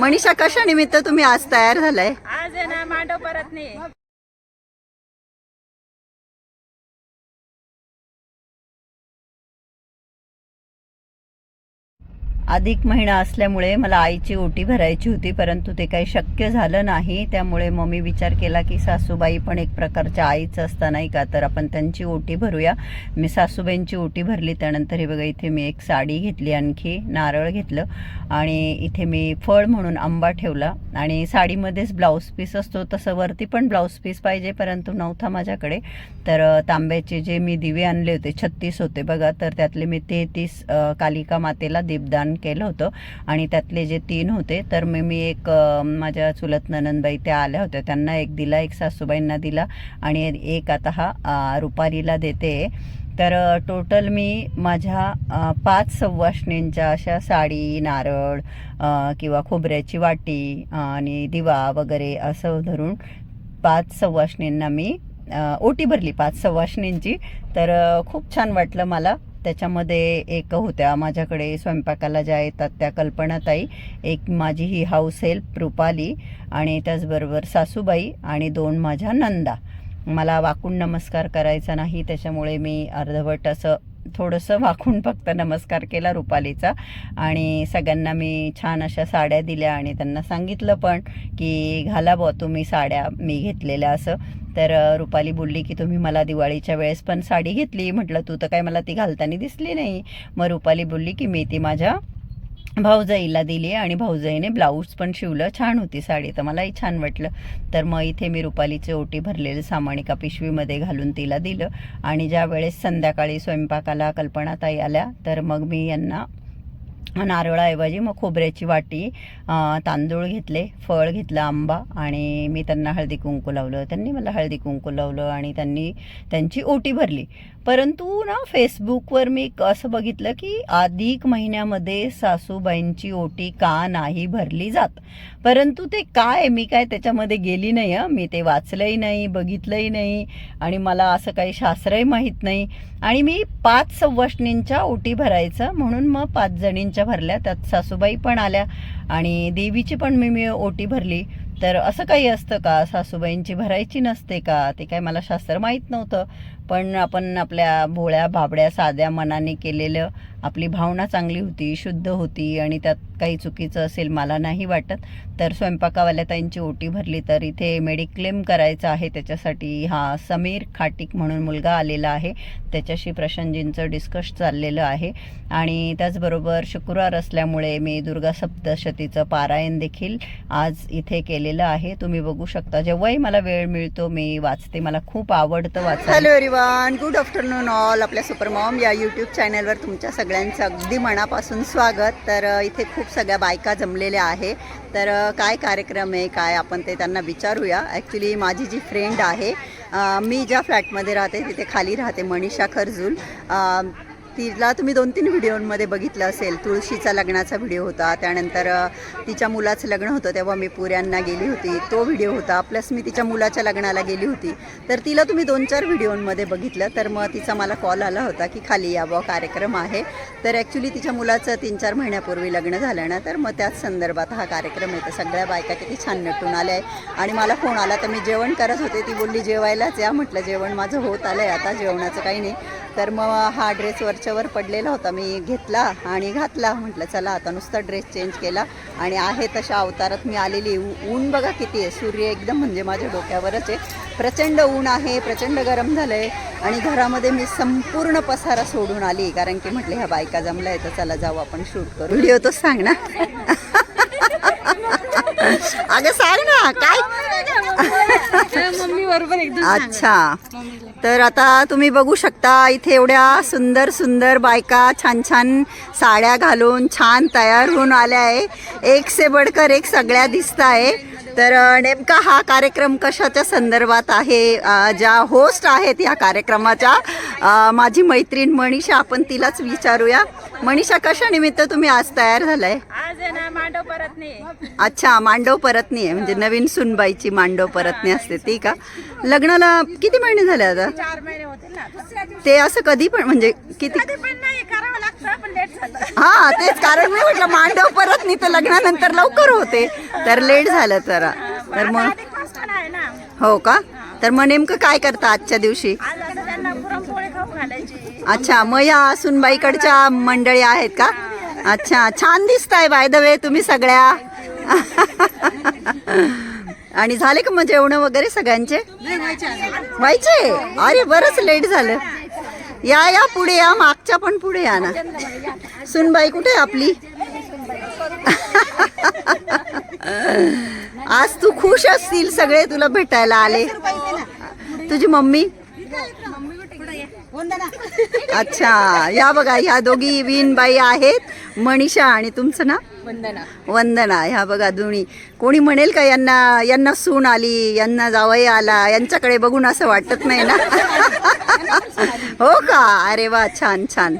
मनीषा, कशा निमित्त तुम्ही आज तयार झालाय? आज आहे ना मांडव परत नाही. अधिक महिना असल्यामुळे मला आईची ओटी भरायची होती, परंतु ते काही शक्य झालं नाही. त्यामुळे मग मी विचार केला की सासूबाई पण एक प्रकारच्या आईच असता नाही का, तर आपण त्यांची ओटी भरूया. मी सासूबाईंची ओटी भरली. त्यानंतर हे बघा, इथे मी एक साडी घेतली, आणखी नारळ घेतलं आणि इथे मी फळ म्हणून आंबा ठेवला. आणि साडीमध्येच ब्लाऊज पीस असतो, तसं वरती पण ब्लाऊज पीस पाहिजे, परंतु नव्हता माझ्याकडे. तर तांब्याचे जे मी दिवे आणले होते 36 होते बघा, तर त्यातले मी 33 कालिका मातेला दीपदान केलं होतं. आणि त्यातले जे 3 होते तर मी एक माझ्या चुलत ननंदबाई त्या आल्या होत्या, त्यांना एक दिला, एक सासूबाईंना दिला आणि एक आता हा रुपालीला देते. तर टोटल मी माझ्या 5 सवाष्णींच्या अशा साडी, नारळ किंवा खोबऱ्याची वाटी आणि दिवा वगैरे असं धरून 5 सवाष्णींना मी ओटी भरली, 5 सवाष्णींची. तर खूप छान वाटलं मला. त्याच्यामध्ये एक होत्या माझ्याकडे स्वयंपाकाला ज्या येतात त्या कल्पनाताई, एक माझी ही हाऊस हेल्प रुपाली आणि त्याचबरोबर सासूबाई आणि 2 माझ्या नंदा. मला वाकून नमस्कार करायचा नाही, त्याच्यामुळे मी अर्धवट असं थोडंसं वाकून फक्त नमस्कार केला रुपालीचा. आणि सगळ्यांना मी छान अशा साड्या दिल्या आणि त्यांना सांगितलं पण की घाला बुवा तुम्ही साड्या मी घेतलेल्या असं. तर रुपाली बोलली की तुम्ही मला दिवाळीच्या वेळेस पण साडी घेतली. म्हटलं तू तर काय मला ती घालताना दिसली नाही. मग रुपाली बोलली की मी ती माझ्या भाऊजाईला दिली आणि भाऊजाईने ब्लाऊज पण शिवलं. छान होती साडी, तर मलाही छान वाटलं. तर मग इथे मी रुपालीची ओटी भरलेलं सामान एका पिशवीमध्ये घालून तिला दिलं. आणि ज्या वेळेस संध्याकाळी स्वयंपाकाला कल्पनाताई आल्या तर मग मी यांना नारळाऐवजी मग खोबऱ्याची वाटी, तांदूळ घेतले, फळ घेतलं आंबा आणि मी त्यांना हळदी कुंकू लावलं. त्यांनी मला हळदी कुंकू लावलं आणि त्यांनी त्यांची ओटी भरली. परंतु ना फेसबुकवर मी असं बघितलं की अधिक महिन्यामध्ये सासूबाईंची ओटी का नाही भरली जात. परंतु ते काय, मी काय त्याच्यामध्ये गेली नाही. मी ते वाचलंही नाही, बघितलंही नाही आणि मला असं काही शास्त्रही माहीत नाही. आणि मी 5 सवाष्णींच्या ओटी भरायचं म्हणून मग 5 जणींच्या भरल्या, त्यात सासूबाई पण आल्या आणि देवीची पण मी ओटी भरली. तर असं काही असतं का, सासूबाईंची भरायची नसते का? ते काय मला शास्त्र माहीत नव्हतं. पण आपण आपल्या भोळ्या भाबड्या साध्या मनाने केलेलं, आपली भावना चांगली होती, शुद्ध होती आणि त्यात काही चुकीचं असेल मला नाही वाटत. तर स्वयंपाकावाल्या ताईंची ओटी भरली. तर इथे मेडिक्लेम करायचं आहे, त्याच्यासाठी हा समीर खाटिक म्हणून मुलगा आलेला आहे, त्याच्याशी प्रशांतजींचं डिस्कस चाललेलं आहे. आणि त्याचबरोबर शुक्रवार असल्यामुळे मी दुर्गा सप्तशतीचं पारायण देखील आज इथे केलेलं आहे. तुम्ही बघू शकता, जेव्हाही मला वेळ मिळतो मी वाचते, मला खूप आवडतं वाचायला. Hello everyone, good afternoon all. आपल्या सुपरमॉम या यूट्यूब चॅनलवर तुमच्या सगळ्यांचं अगदी मनापासून स्वागत. तर इथे खूप सगळ्या बायका जमलेल्या आहे. तर काय कार्यक्रम आहे काय आपण ते त्यांना विचारूया. ॲक्च्युली माझी जी फ्रेंड आहे, मी ज्या फ्लॅटमध्ये राहते तिथे खाली राहते, मनीषा खरजूल. तिला तुम्ही 2-3 व्हिडिओमध्ये बघितलं असेल. तुळशीचा लग्नाचा व्हिडिओ होता, त्यानंतर तिच्या मुलाचं लग्न होतं तेव्हा मी पुऱ्यांना गेली होती, तो व्हिडिओ होता. प्लस मी तिच्या मुलाच्या लग्नाला गेली होती. तर तिला तुम्ही 2-4 व्हिडिओमध्ये बघितलं. तर मग तिचा मला कॉल आला होता की खाली यावं, कार्यक्रम आहे. तर ॲक्च्युली तिच्या मुलाचं 3-4 महिन्यापूर्वी लग्न झालं ना, तर मग त्याच संदर्भात हा कार्यक्रम आहे. तर सगळ्या बायका किती छान नटून आल्या आहे. आणि मला फोन आला तर मी जेवण करत होते. ती बोलली जेवायलाच या. म्हटलं जेवण माझं होत आलं आहे आता, जेवणाचं काही नाही. तर मग हा ड्रेस वरच्यावर पडलेला होता, मी घेतला आणि घातला. म्हटलं चला आता नुसता ड्रेस चेंज केला आणि आहे तशा अवतारात मी आलेली. ऊन बघा किती आहे, सूर्य एकदम म्हणजे माझ्या डोक्यावरच आहे. प्रचंड ऊन आहे, प्रचंड गरम झालं आहे. आणि घरामध्ये मी संपूर्ण पसारा सोडून आली, कारण की म्हटलं ह्या बायका जमल्या आहे तर चला जाऊ आपण शूट करू. व्हिडिओ तो सांग ना. अगं सांग ना काय. मम्मी बरोबर एकदम. अच्छा, तर आता तुम्ही बघू शकता इथे एवढ्या सुंदर सुंदर बायका छान छान साड्या घालून छान तयार होऊन आल्या आहे. एक से बढ़कर एक सगळ्या दिसत आहे. तर नेमका हा कार्यक्रम कशाच्या संदर्भात आहे, ज्या होस्ट आहेत या कार्यक्रमाच्या माझी मैत्रीण मनीषा, आपण तिलाच विचारूया. मनीषा, कशा निमित्त तुम्ही आज तयार झालाय? आज आहे ना ना मांडव परतणे. अच्छा, मांडव परतणी आहे म्हणजे नवीन सुनबाईची मांडव परतणी असते ती का? लग्नाला किती महिने झाले आता? 4 महिने होतील ना. दुसऱ्या दिवशी ते असं कधी पण म्हणजे किती? कधी पण नाही करावं लागतं, पण लेट झालं. हा तेच कारण मी म्हटलं मांडव परतणी तर लग्नानंतर लवकर होते तर लेट झालं जरा. तर मग अधिक मास पण आहे ना. हो का? तर मग नेमकं काय करता आजच्या दिवशी? आज आता त्यांना पुरणपोळी खाऊ घालायची. अच्छा, मग या सुनबाईकडच्या मंडळी आहेत का? अच्छा, छान दिसताय बाय द वे तुम्ही सगळ्या. आणि झाले का मग जेवण वगैरे सगळ्यांचे? व्हायचे? अरे बरंच लेट झालं. या पुढे या, मागच्या पण पुढे या ना. सुनबाई कुठे आहे आपली? आज तू खुश असतील सगळे तुला भेटायला आले. तुझी मम्मी? अच्छा, या बघा ह्या दोघी विनबाई आहेत, मनीषा आणि तुमचं ना? वंदना. ह्या बघा दोन्ही. कोणी म्हणेल का यांना सून आली, यांना जावई आला, यांच्याकडे बघून असं वाटत नाही ना? हो का? अरे वा, छान छान.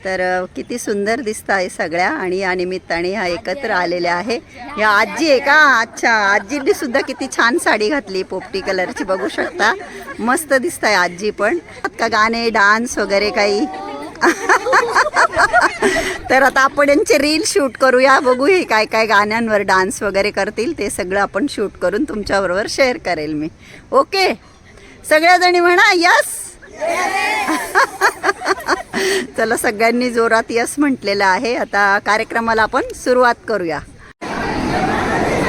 तर किती सुंदर दिसत आहे सगळ्या आणि या निमित्ताने ह्या एकत्र आलेल्या आहे. ह्या आजी आहे का? अच्छा, आजींनी सुद्धा किती छान साडी घातली, पोपटी कलरची, बघू शकता. मस्त दिसत आहे आजी पण. का गाणे डान्स वगैरे काही? तर आता आपण यांचे रील शूट करूया, बघू हे काय काय गाण्यांवर डान्स वगैरे करतील ते सगळं आपण शूट करून तुमच्याबरोबर शेअर करेल मी. ओके, सगळ्याजणी म्हणा यस. चला, सगळ्यांनी जोरात यस म्हटलेलं आहे. आता कार्यक्रमाला आपण सुरुवात करूया.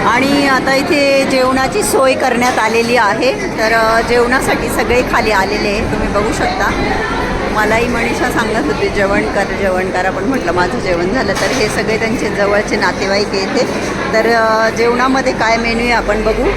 आणि आता इथे जेवणाची सोय करण्यात आलेली आहे. तर जेवणासाठी सगळे खाली आलेले आहे, तुम्ही बघू शकता. मलाही मनीषा सांगत होते जेवण करा, पण म्हटलं माझं जेवण झालं. तर हे सगळे त्यांचे जवळचे नातेवाईक येते. तर जेवणामध्ये काय मेन्यू आहे आपण बघू.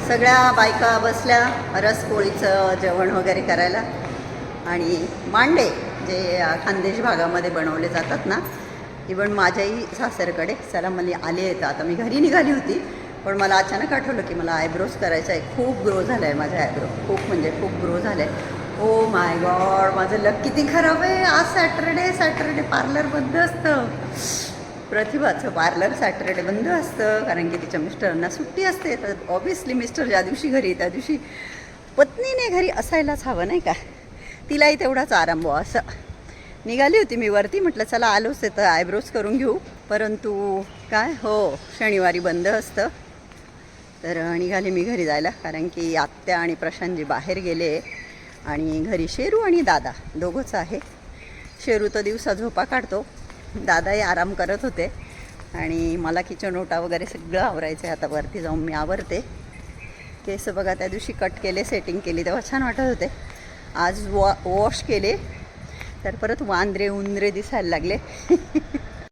सगळ्या बायका बसल्या रसपोळीचं जेवण वगैरे करायला. आणि मांडे जे खानदेश भागामध्ये बनवले जातात ना, इवन माझ्याही सासरकडे. चला, मला आले आहेत. आता मी घरी निघाली होती, पण मला अचानक आठवलं की मला आयब्रोज करायचं आहे. खूप ग्रो झालं आहे माझा आयब्रो, खूप म्हणजे खूप ग्रो झालं आहे. ओ माय गॉड, माझं लक किती खराब आहे. आज सॅटरडे पार्लर बंद असतं. प्रतिभाचं पार्लर सॅटरडे बंद असतं कारण की तिच्या मिस्टरांना सुट्टी असते. तर ऑब्व्हियसली मिस्टर ज्या दिवशी घरी त्या दिवशी पत्नीने घरी असायलाच हवं, नाही का? तिलाही तेवढाच आराम बुवा. असं निघाली होती मी वरती, म्हटलं चला आलोच आहे तर आयब्रोज करून घेऊ. परंतु काय हो, शनिवारी बंद असतं. तर निघाले मी घरी जायला कारण की आत्या आणि प्रशांतजी बाहेर गेले आणि घरी शेरू आणि दादा दोघंच आहे. शेरू तर दिवसा झोपा काढतो, दादाही आराम करत होते. आणि मला किचन ओटा वगैरे सगळं आवरायचं आहे. आता वरती जाऊन मी आवरते. केस बघा, त्या दिवशी कट केले, सेटिंग केली तेव्हा छान वाटत होते. आज वॉश केले तर परत वांद्रे उंदरे दिसायला लागले.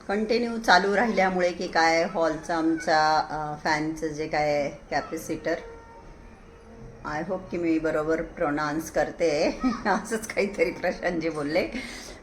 कंटिन्यू चालू राहिल्यामुळे की काय, हॉलचं आमचा फॅनचं जे काय कॅपॅसिटर, आय होप की मी बरोबर प्रोनाऊन्स करते. असंच काहीतरी प्रशांतजी बोलले.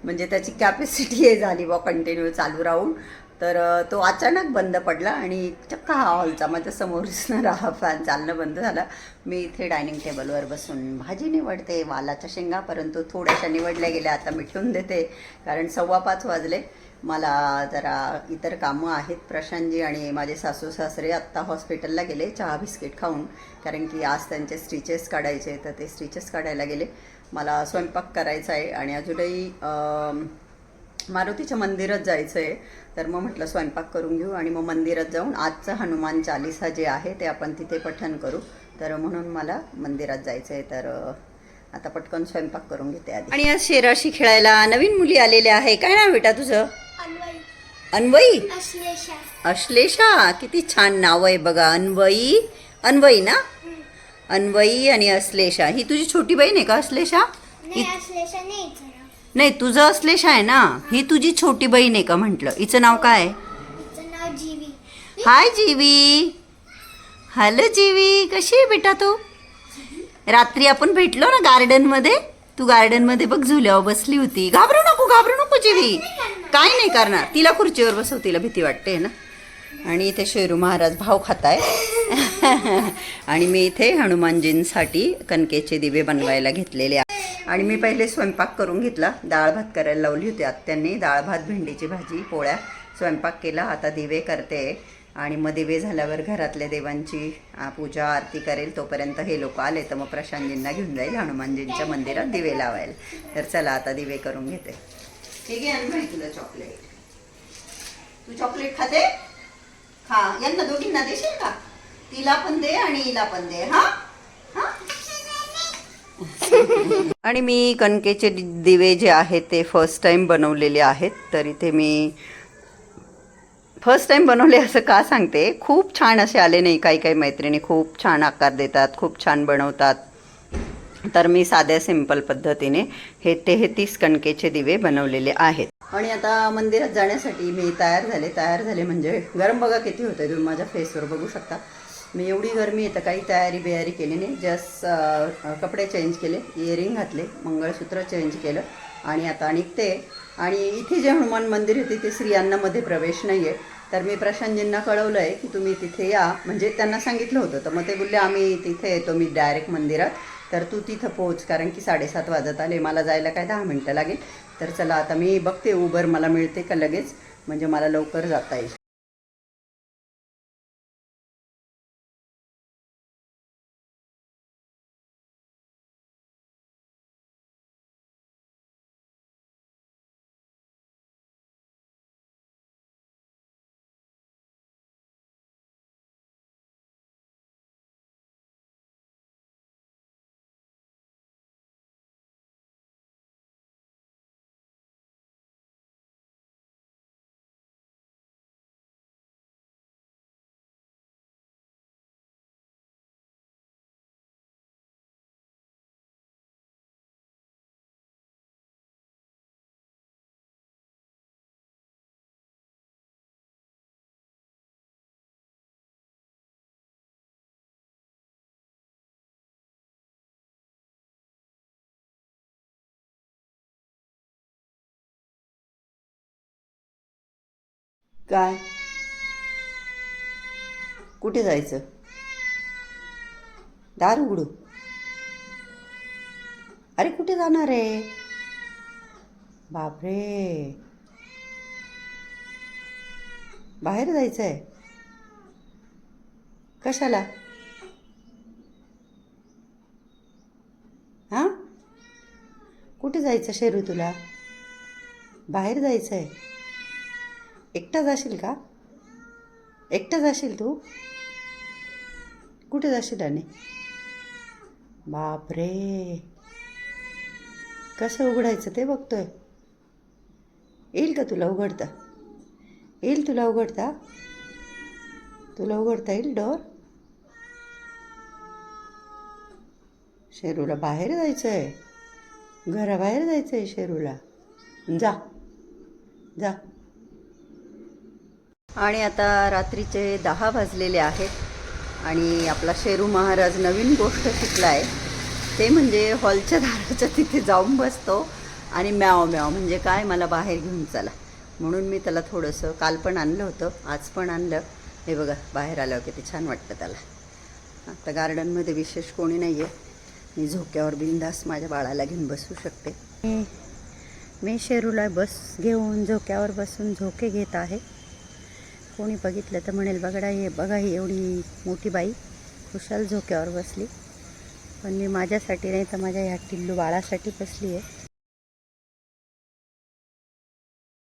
म्हणजे त्याची कॅपॅसिटी हे झाली बा कंटिन्यू चालू राहून. तर तो अचानक बंद पडला आणि चक्का हा हॉलचा माझ्या समोर दिसणारा हा फॅन चालणं बंद झाला. मी इथे डायनिंग टेबलवर बसून भाजी निवडते, वालाच्या शेंगा, परंतु थोड्याशा निवडल्या गेल्या. आता मी ठेवून देते कारण 5:15 वाजले. मला जरा इतर कामं आहेत. प्रशांतजी आणि माझे सासू सासरे आत्ता हॉस्पिटलला गेले चहा बिस्किट खाऊन, कारण की आज त्यांचे स्टिचेस काढायचे, तर ते स्टिचेस काढायला गेले. मला स्वयंपाक करायचा आहे आणि अजूनही मारुतीच्या मंदिरात जायचं आहे. तर मग म्हटलं स्वयंपाक करून घेऊ आणि मग मंदिरात जाऊन आजचं हनुमान चालीसा जे आहे ते आपण तिथे पठण करू. तर म्हणून मला मंदिरात जायचं आहे. तर आता पटकन स्वयंपाक करून घेते आधी. आणि आज शेराशी खेळायला नवीन मुली आलेल्या आहे. काय नाव बेटा तुझं? अन्वई. अश्लेषा, किती छान नाव आहे बघा. अन्वई ना? अन्वई आणि अश्लेषा. ही तुझी छोटी बहीण आहे का अश्लेषा? नाही, तुझं अश्लेषा आहे ना. ही तुझी छोटी बहीण आहे का म्हटलं? हिचं नाव काय? हाय जीवी. हॅलो जीवी, कशी आहे बेटा तू? रात्री आपण भेटलो ना गार्डन मध्ये. तू गार्डन मध्ये बघ झुल्यावर बसली होती. घाबरू नको जीवी. काय नाही करणार, तिला खुर्चीवर बसव, तिला भीती वाटते ना. आणि इथे शेरू महाराज भाव खाताय आणि मी इथे हनुमानजींसाठी कणकेचे दिवे बनवायला घेतलेले आहे. आणि मी पहिले स्वयंपाक करून घेतला, डाळ भात करायला लावली होती आत्यांनी. डाळ भात, भेंडीची भाजी, पोळ्या, स्वयंपाक केला. आता दिवे करते आणि मग दिवे झाल्यावर घरातल्या देवांची पूजा आरती करेल. तोपर्यंत हे लोक आले तर मग प्रशांतजींना घेऊन जाईल हनुमानजींच्या मंदिरात दिवे लावायला. तर चला आता दिवे करून घेते. ठीक आहे, आणि तुला चॉकलेट, तू चॉकलेट खाते? खा. यांना दोघींना देशील का? तिला पण दे आणि हिला पण दे. हा हा. आणि मी कणकेचे दिवे जे आहेत ते फर्स्ट टाइम बनवलेले आहेत. तर इथे मी फर्स्ट टाइम बनवले असं का सांगते, खूप छान असे आले नाही. काही काही मैत्रिणी खूप छान आकार देतात, खूप छान बनवतात. तर मी साध्या सिंपल पद्धतीने हे 33 कणकेचे दिवे बनवलेले आहेत. आणि आता मंदिरात जाण्यासाठी मी तयार झाले म्हणजे गरम बघा किती होतं, तुम्ही माझ्या फेसवर बघू शकता. मी एवढी गरमी आहे तर काही तयारी केली नाही. जस्ट कपडे चेंज केले, इयरिंग घातले, मंगळसूत्र चेंज केलं आणि आता निघते. आणि इथे जे हनुमान मंदिर आहे तिथे स्त्रियांनामध्ये प्रवेश नाही आहे. तर मी प्रशांतजींना कळवलं आहे की तुम्ही तिथे या, म्हणजे त्यांना सांगितलं होतं. तर मग ते बोलले आम्ही तिथे येतो, मी डायरेक्ट मंदिरात, तर तू तिथं पोहोच, कारण की 7:30 वाजत आले, मला जायला काय 10 मिनटं लागेल. तर चला आता मी बघते उबर मला मिळते का लगेच, म्हणजे मला लवकर जाता येईल. काय? कुठे जायचं? दार उघडू? अरे कुठे जाणार आहे? बापरे, बाहेर जायचं आहे? कशाला? हां, कुठे जायचं शेरू तुला? बाहेर जायचं आहे? एकटा जाशील का? एकटा जाशील तू? कुठे जाशील? आणि बापरे, कसं उघडायचं ते बघतोय. येईल का तुला उघडता? येईल तुला उघडता? तुला उघडता येईल डोर? शेरूला बाहेर जायचं आहे, घराबाहेर जायचं आहे शेरूला. जा जा. आणि आता रात्रीचे 10 वाजलेले आहेत आणि आपला शेरू महाराज नवीन गोष्ट शिकला आहे, ते म्हणजे हॉलच्या दाराच्या तिथे जाऊन बसतो आणि म्याव म्याव म्हणजे काय, मला बाहेर घेऊन चला. म्हणून मी त्याला थोडंसं काल पण आणलं होतं, आज पण आणलं. हे बघा बाहेर आल्यावर किती छान वाटतं त्याला. आता गार्डनमध्ये विशेष कोणी नाही आहे, मी झोक्यावर बिंदास माझ्या बाळाला घेऊन बसू शकते. मी शेरूला घेऊन झोक्यावर बसून झोके घेत आहे. कोणी बघितलं तर म्हणेल बघा ही एवढी मोठी बाई खुशाल झोक्यावर बसली. पण मी माझ्यासाठी नाही तर माझ्या ह्या टिल्लू बाळासाठी बसली आहे.